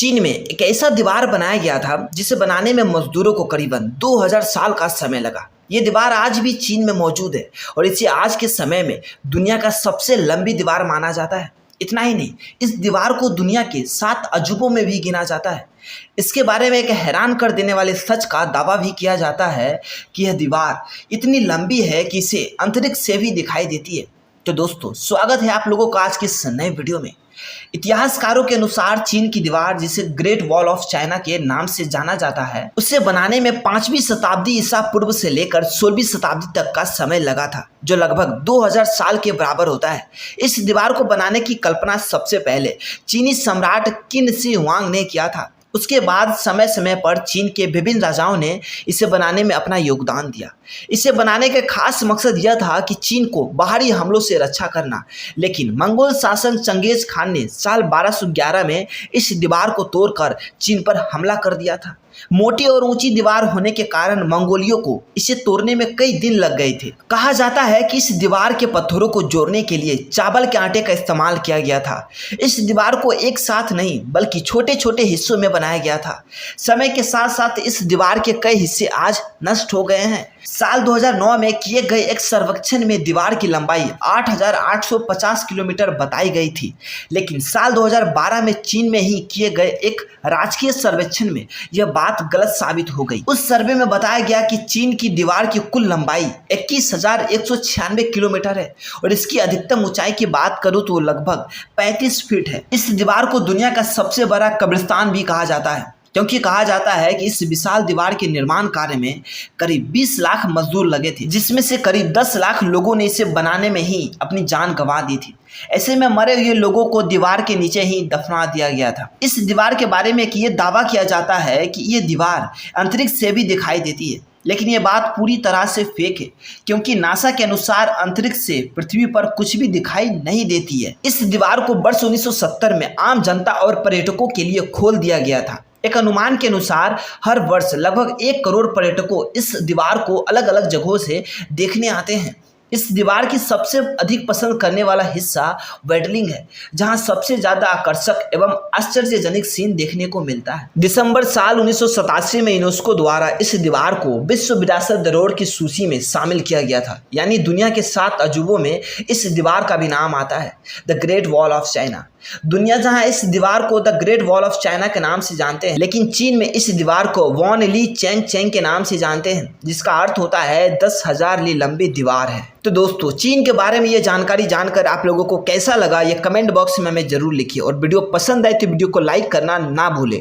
चीन में एक ऐसा दीवार बनाया गया था जिसे बनाने में मजदूरों को करीबन 2000 साल का समय लगा। ये दीवार आज भी चीन में मौजूद है और इसे आज के समय में दुनिया का सबसे लंबी दीवार माना जाता है। इतना ही नहीं, इस दीवार को दुनिया के 7 अजूबों में भी गिना जाता है। इसके बारे में एक हैरान कर देने वाले सच का दावा भी किया जाता है कि यह दीवार इतनी लंबी है कि इसे अंतरिक्ष से भी दिखाई देती है। तो दोस्तों, स्वागत है आप लोगों का आज के इस नए वीडियो में। इतिहासकारों के अनुसार चीन की दीवार, जिसे ग्रेट वॉल ऑफ चाइना के नाम से जाना जाता है, उसे बनाने में 5वीं शताब्दी ईसा पूर्व से लेकर 16वीं शताब्दी तक का समय लगा था, जो लगभग 2000 साल के बराबर होता है। इस दीवार को बनाने की कल्पना सबसे पहले चीनी सम्राट किन शी हुआंग ने किया था। उसके बाद समय समय पर चीन के विभिन्न राजाओं ने इसे बनाने में अपना योगदान दिया। इसे बनाने का खास मकसद यह था कि चीन को बाहरी हमलों से रक्षा करना, लेकिन मंगोल शासक चंगेज खान ने साल 1211 में इस दीवार को तोड़कर चीन पर हमला कर दिया था। मोटी और ऊंची दीवार होने के कारण मंगोलियों को इसे तोड़ने में कई दिन लग गए थे। कहा जाता है कि इस दीवार के पत्थरों को जोड़ने के लिए चावल के आटे का इस्तेमाल किया गया था। इस दीवार को एक साथ नहीं बल्कि छोटे छोटे हिस्सों में बनाया गया था। समय के साथ साथ इस दीवार के कई हिस्से आज नष्ट हो गए हैं। साल 2009 में किए गए एक सर्वेक्षण में दीवार की लंबाई 8850 किलोमीटर बताई गई थी, लेकिन साल 2012 में चीन में ही किए गए एक राजकीय सर्वेक्षण में यह बात गलत साबित हो गई। उस सर्वे में बताया गया कि चीन की दीवार की कुल लंबाई 21,196 किलोमीटर है और इसकी अधिकतम ऊंचाई की बात करूँ तो लगभग 35 फीट है। इस दीवार को दुनिया का सबसे बड़ा कब्रिस्तान भी कहा जाता है, क्योंकि कहा जाता है कि इस विशाल दीवार के निर्माण कार्य में करीब 20 लाख मजदूर लगे थे, जिसमें से करीब 10 लाख लोगों ने इसे बनाने में ही अपनी जान गंवा दी थी। ऐसे में मरे हुए लोगों को दीवार के नीचे ही दफना दिया गया था। इस दीवार के बारे में ये दावा किया जाता है कि ये दीवार अंतरिक्ष से भी दिखाई देती है, लेकिन ये बात पूरी तरह से फेक है, क्योंकि नासा के अनुसार अंतरिक्ष से पृथ्वी पर कुछ भी दिखाई नहीं देती है। इस दीवार को वर्ष 1970 में आम जनता और पर्यटकों के लिए खोल दिया गया था। एक अनुमान के अनुसार हर वर्ष लगभग 1 करोड़ पर्यटकों इस दीवार को अलग अलग जगहों से देखने आते हैं। इस दीवार की सबसे अधिक पसंद करने वाला हिस्सा वेडलिंग है, जहां सबसे ज्यादा आकर्षक एवं आश्चर्यजनक सीन देखने को मिलता है। दिसंबर साल 1987 में यूनेस्को द्वारा इस दीवार को विश्व विरासत धरोहर की सूची में शामिल किया गया था, यानी दुनिया के 7 अजूबों में इस दीवार का भी नाम आता है, the great wall of China. दुनिया जहां इस दीवार को the great wall of China के नाम से जानते हैं, लेकिन चीन में इस दीवार को वॉन ली चेंग चेंग के नाम से जानते हैं, जिसका अर्थ होता है 10,000 ली लंबी दीवार है। तो दोस्तों, चीन के बारे में ये जानकारी जानकर आप लोगों को कैसा लगा, ये कमेंट बॉक्स में हमें जरूर लिखिए और वीडियो पसंद आए तो वीडियो को लाइक करना ना भूलें।